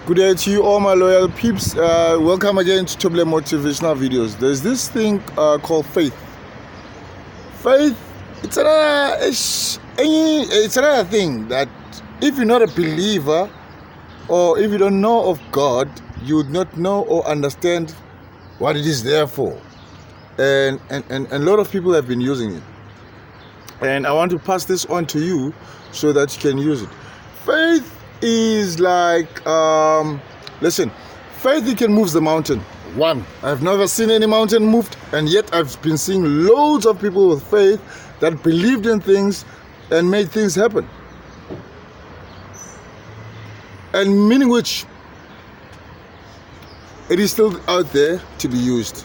Good day to you all my loyal peeps. Welcome again to Tobile Motivational videos. There's this thing called faith. Faith, it's another thing that if you're not a believer or if you don't know of God, you would not know or understand what it is there for. And a lot of people have been using it. And I want to pass this on to you so that you can use it. Faith is like, listen, faith, it can move the mountain. One, I've never seen any mountain moved, and yet I've been seeing loads of people with faith that believed in things and made things happen. And meaning which, it is still out there to be used,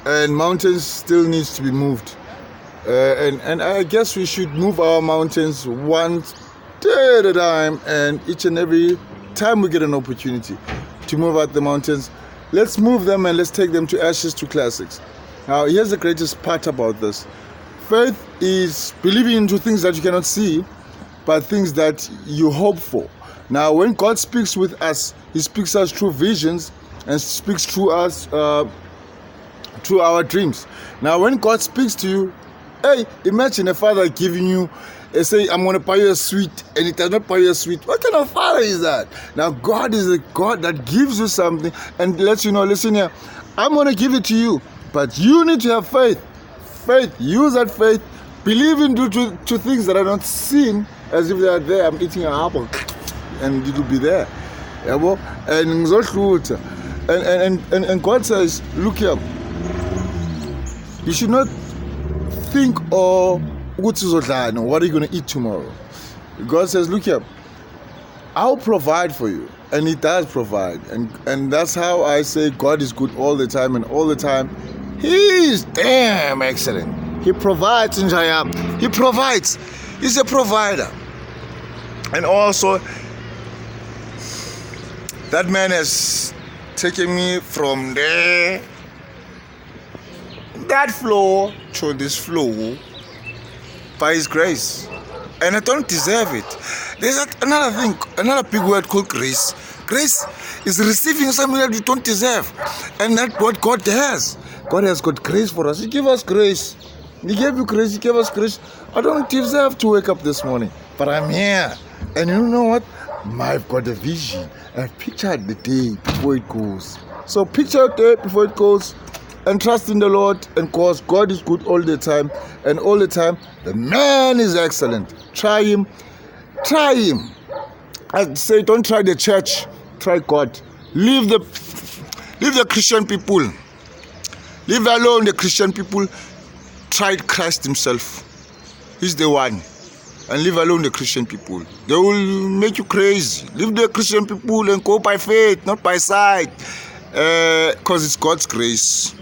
and mountains still needs to be moved. And I guess we should move our mountains one day at a time, and each and every time we get an opportunity to move out the mountains, let's move them and let's take them to ashes to classics. Now, here's the greatest part about this. Faith is believing into things that you cannot see, but things that you hope for. Now, when God speaks with us, He speaks us through visions and speaks through us through our dreams. Now, when God speaks to you, hey, imagine a father giving you, say, I'm going to buy you a sweet, and it does not buy you a sweet. What kind of father is that? Now, God is a God that gives you something and lets you know, listen here, I'm going to give it to you, but you need to have faith. Faith, use that faith, believe into to things that are not seen as if they are there. I'm eating an apple, and it will be there. And God says, look here, you should not think or what are you going to eat tomorrow. God says, look here, I'll provide for you, and He does provide, and that's how I say God is good all the time, and all the time He is damn excellent. He provides in Jaya. He provides. He's a provider. And also, that man has taken me from there, that floor to this floor by His grace, and I don't deserve it. There's another thing, another big word called grace. Grace is receiving something that you don't deserve, and that's what God has. God has got grace for us. He gave us grace. He gave you grace. He gave us grace. I don't deserve to wake up this morning, but I'm here. And you know what? I've got a vision. I've pictured the day before it goes. So picture the day before it goes, and trust in the Lord, and cause God is good all the time, and all the time the man is excellent. Try Him. Try Him. I say, don't try the church, try God. Leave the Christian people. Leave alone the Christian people. Try Christ Himself. He's the one. And leave alone the Christian people. They will make you crazy. Leave the Christian people and go by faith, not by sight. Because it's God's grace.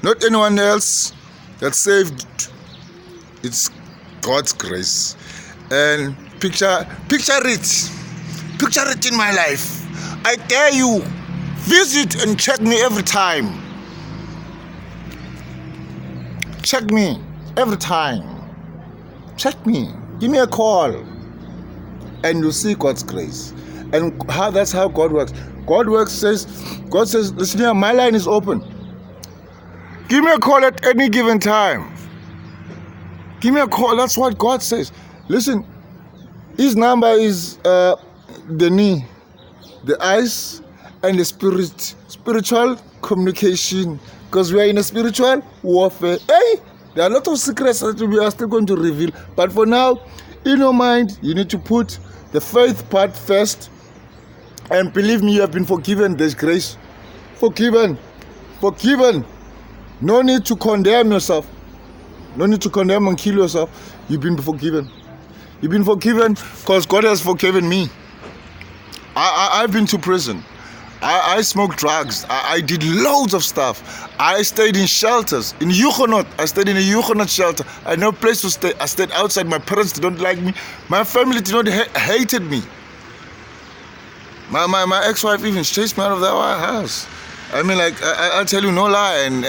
Not anyone else that's saved. It's God's grace. And picture it. Picture it in my life. I dare you, visit and check me every time. Check me every time. Check me. Give me a call. And you'll see God's grace. And that's how God works. God says, listen here, my line is open. Give me a call at any given time. Give me a call. That's what God says. Listen, His number is the knee, the eyes, and the spirit. Spiritual communication. Because we are in a spiritual warfare. Hey, there are a lot of secrets that we are still going to reveal. But for now, in your mind, you need to put the faith part first. And believe me, you have been forgiven. There's grace. Forgiven. No need to condemn yourself. No need to condemn and kill yourself. You've been forgiven. You've been forgiven because God has forgiven me. I've been to prison. I smoked drugs. I did loads of stuff. I stayed in shelters. In Joka, I stayed in a Joka shelter. I had no place to stay. I stayed outside. My parents did not like me. My family did not hated me. My ex-wife even chased me out of that house. I mean, like, I'll tell you no lie, and